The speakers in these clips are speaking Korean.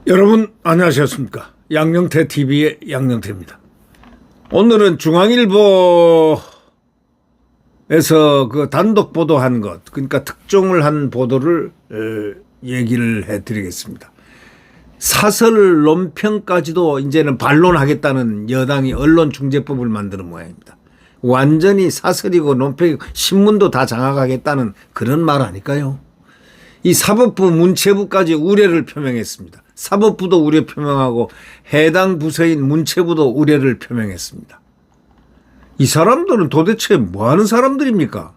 여러분 안녕하셨습니까? 양영태 TV의 양영태입니다. 오늘은 중앙일보에서 그 단독 보도한 것, 그러니까 특종을 한 보도를 얘기를 해드리겠습니다. 사설 논평까지도 이제는 반론하겠다는 여당이 언론중재법을 만드는 모양입니다. 완전히 사설이고 논평이고 신문도 다 장악하겠다는 그런 말 아닐까요? 이 사법부 문체부까지 우려를 표명했습니다. 사법부도 우려 표명하고 해당 부서인 문체부도 우려를 표명했습니다. 이 사람들은 도대체 뭐 하는 사람들입니까?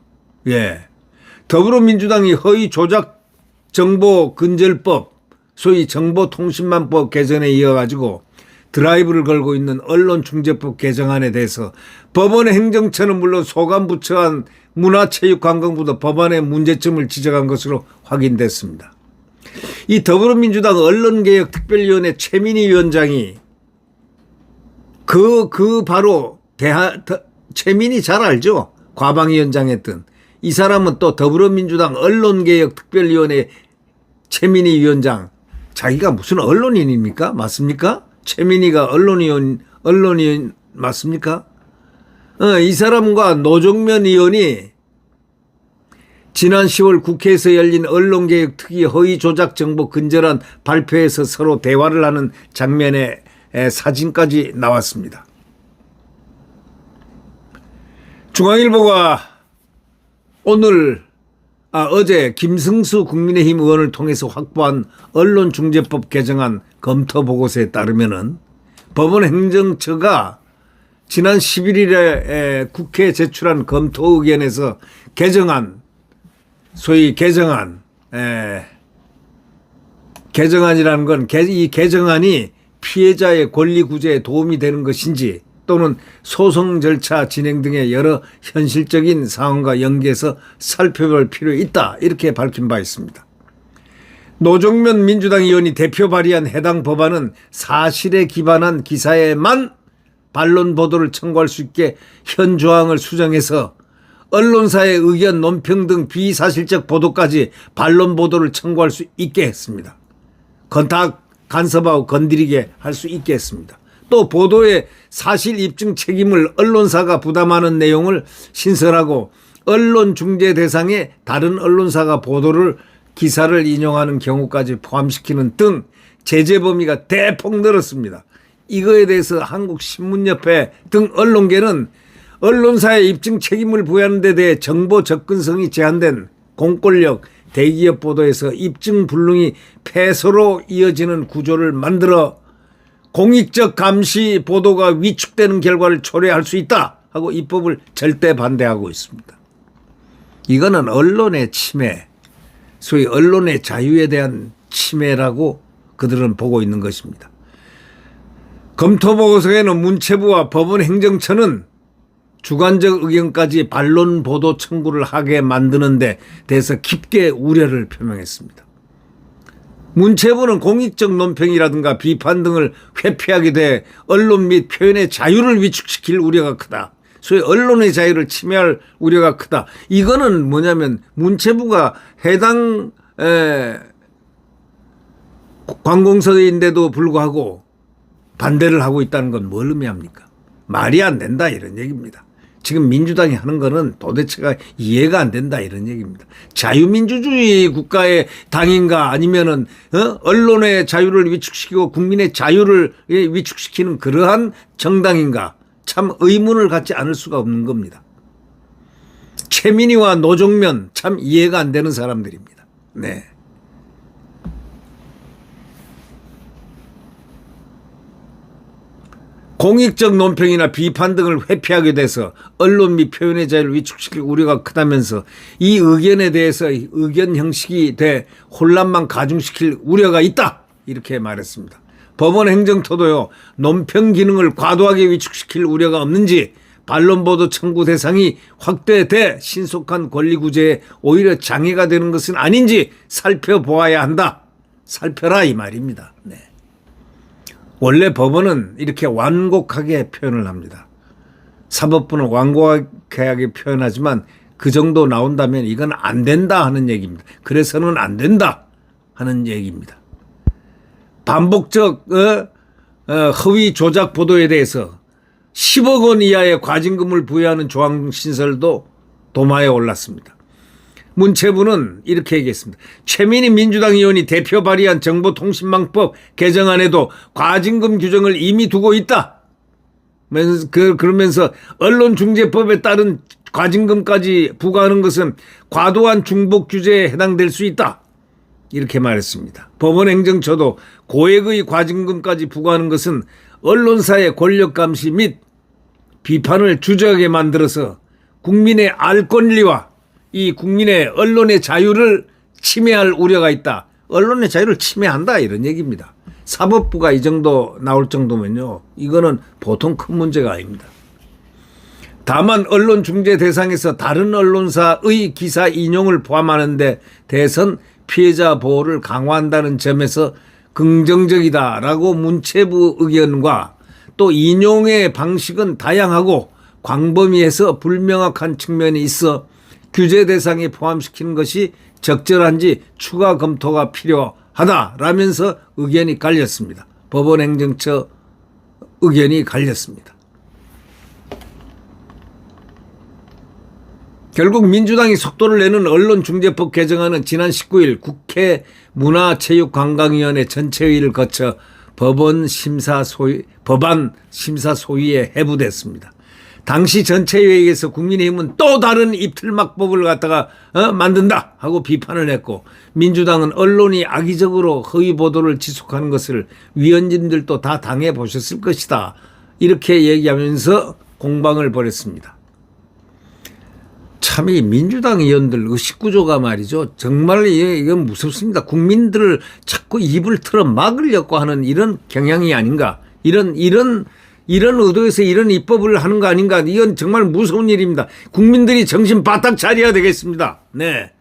더불어민주당이 허위 조작 정보 근절법, 소위 정보통신망법 개정에 이어가지고 드라이브를 걸고 있는 언론중재법 개정안에 대해서 법원의 행정처는 물론 소관부처한 문화체육관광부도 법안의 문제점을 지적한 것으로 확인됐습니다. 이 더불어민주당 언론개혁특별위원회 최민희 위원장이 바로 최민희 잘 알죠? 과방위원장 했던 이 사람은 또 더불어민주당 언론개혁특별위원회 최민희 위원장, 자기가 무슨 언론인입니까? 맞습니까? 최민희가 언론인 맞습니까? 이 사람과 노정면 의원이 지난 10월 국회에서 열린 언론개혁특위 허위 조작 정보 근절안 발표에서 서로 대화를 하는 장면의 사진까지 나왔습니다. 중앙일보가 어제 김승수 국민의힘 의원을 통해서 확보한 언론중재법 개정안 검토 보고서에 따르면은 법원 행정처가 지난 11일에 국회에 제출한 검토 의견에서 개정안이라는 건 이 개정안이 피해자의 권리 구제에 도움이 되는 것인지 또는 소송 절차 진행 등의 여러 현실적인 상황과 연계해서 살펴볼 필요 있다, 이렇게 밝힌 바 있습니다. 노정면 민주당 의원이 대표 발의한 해당 법안은 사실에 기반한 기사에만 반론 보도를 청구할 수 있게 현 조항을 수정해서 언론사의 의견, 논평 등 비사실적 보도까지 반론 보도를 청구할 수 있게 했습니다. 간섭하고 건드리게 할 수 있게 했습니다. 또 보도의 사실 입증 책임을 언론사가 부담하는 내용을 신설하고 언론 중재 대상의 다른 언론사가 기사를 인용하는 경우까지 포함시키는 등 제재 범위가 대폭 늘었습니다. 이거에 대해서 한국신문협회 등 언론계는 언론사의 입증 책임을 부여하는 데 대해 정보 접근성이 제한된 공권력 대기업 보도에서 입증 불능이 패소로 이어지는 구조를 만들어 공익적 감시 보도가 위축되는 결과를 초래할 수 있다 하고 입법을 절대 반대하고 있습니다. 이거는 언론의 침해, 소위 언론의 자유에 대한 침해라고 그들은 보고 있는 것입니다. 검토 보고서에는 문체부와 법원 행정처는 주관적 의견까지 반론 보도 청구를 하게 만드는 데 대해서 깊게 우려를 표명했습니다. 문체부는 공익적 논평이라든가 비판 등을 회피하게 돼 언론 및 표현의 자유를 위축시킬 우려가 크다. 소위 언론의 자유를 침해할 우려가 크다. 이거는 뭐냐면 문체부가 해당 관공서인데도 불구하고 반대를 하고 있다는 건 뭘 의미합니까? 말이 안 된다, 이런 얘기입니다. 지금 민주당이 하는 거는 도대체가 이해가 안 된다, 이런 얘기입니다. 자유민주주의 국가의 당인가 아니면은 언론의 자유를 위축시키고 국민의 자유를 위축시키는 그러한 정당인가, 참 의문을 갖지 않을 수가 없는 겁니다. 최민희와 노정면 참 이해가 안 되는 사람들입니다. 네. 공익적 논평이나 비판 등을 회피하게 돼서 언론 및 표현의 자유를 위축시킬 우려가 크다면서 이 의견에 대해서 의견 형식이 돼 혼란만 가중시킬 우려가 있다, 이렇게 말했습니다. 법원 행정처도요, 논평 기능을 과도하게 위축시킬 우려가 없는지 반론보도 청구 대상이 확대돼 신속한 권리 구제에 오히려 장애가 되는 것은 아닌지 살펴보아야 한다. 살펴라, 이 말입니다. 네. 원래 법원은 이렇게 완곡하게 표현을 합니다. 사법부는 완고하게 표현하지만 그 정도 나온다면 이건 안 된다 하는 얘기입니다. 그래서는 안 된다 하는 얘기입니다. 반복적 허위 조작 보도에 대해서 10억 원 이하의 과징금을 부여하는 조항 신설도 도마에 올랐습니다. 문체부는 이렇게 얘기했습니다. 최민희 민주당 의원이 대표 발의한 정보통신망법 개정안에도 과징금 규정을 이미 두고 있다. 그러면서 언론중재법에 따른 과징금까지 부과하는 것은 과도한 중복 규제에 해당될 수 있다. 이렇게 말했습니다. 법원행정처도 고액의 과징금까지 부과하는 것은 언론사의 권력 감시 및 비판을 주저하게 만들어서 국민의 알 권리와 이 국민의 언론의 자유를 침해할 우려가 있다. 언론의 자유를 침해한다 이런 얘기입니다. 사법부가 이 정도 나올 정도면요. 이거는 보통 큰 문제가 아닙니다. 다만 언론 중재 대상에서 다른 언론사의 기사 인용을 포함하는 데 대해선 피해자 보호를 강화한다는 점에서 긍정적이다라고 문체부 의견과 또 인용의 방식은 다양하고 광범위해서 불명확한 측면이 있어 규제 대상에 포함시키는 것이 적절한지 추가 검토가 필요하다라면서 의견이 갈렸습니다. 법원행정처 의견이 갈렸습니다. 결국 민주당이 속도를 내는 언론중재법 개정안은 지난 19일 국회 문화체육관광위원회 전체회의를 거쳐 법안 심사 소위에 회부됐습니다. 당시 전체회의에서 국민의힘은 또 다른 입틀막법을 갖다가 만든다 하고 비판을 했고, 민주당은 언론이 악의적으로 허위 보도를 지속하는 것을 위원님들도 다 당해보셨을 것이다 이렇게 얘기하면서 공방을 벌였습니다. 참 이 민주당 의원들 의식구조가 말이죠. 정말 이건 무섭습니다. 국민들을 자꾸 입을 틀어 막으려고 하는 이런 경향이 아닌가. 이런 의도에서 이런 입법을 하는 거 아닌가. 이건 정말 무서운 일입니다. 국민들이 정신 바짝 차려야 되겠습니다. 네.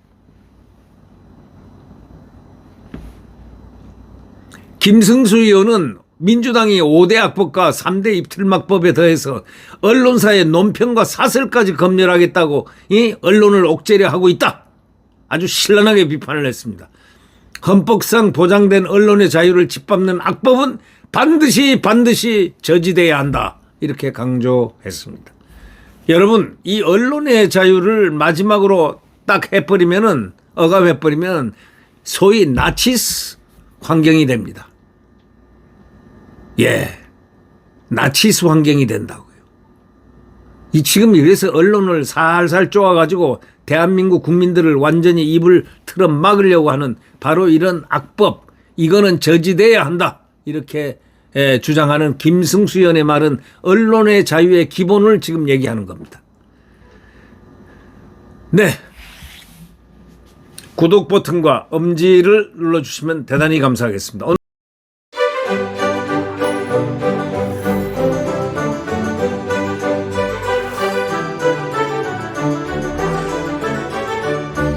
김승수 의원은 민주당이 5대 악법과 3대 입틀막법에 더해서 언론사의 논평과 사설까지 검열하겠다고 이 언론을 옥죄려 하고 있다. 아주 신랄하게 비판을 했습니다. 헌법상 보장된 언론의 자유를 짓밟는 악법은 반드시 저지돼야 한다. 이렇게 강조했습니다. 여러분, 이 언론의 자유를 마지막으로 딱 억압해버리면 소위 나치스 환경이 됩니다. 예, 나치스 환경이 된다고요. 지금 이래서 언론을 살살 쪼아가지고 대한민국 국민들을 완전히 입을 틀어 막으려고 하는 바로 이런 악법, 이거는 저지돼야 한다. 이렇게 주장하는 김승수 의원의 말은 언론의 자유의 기본을 지금 얘기하는 겁니다. 네. 구독 버튼과 엄지를 눌러주시면 대단히 감사하겠습니다.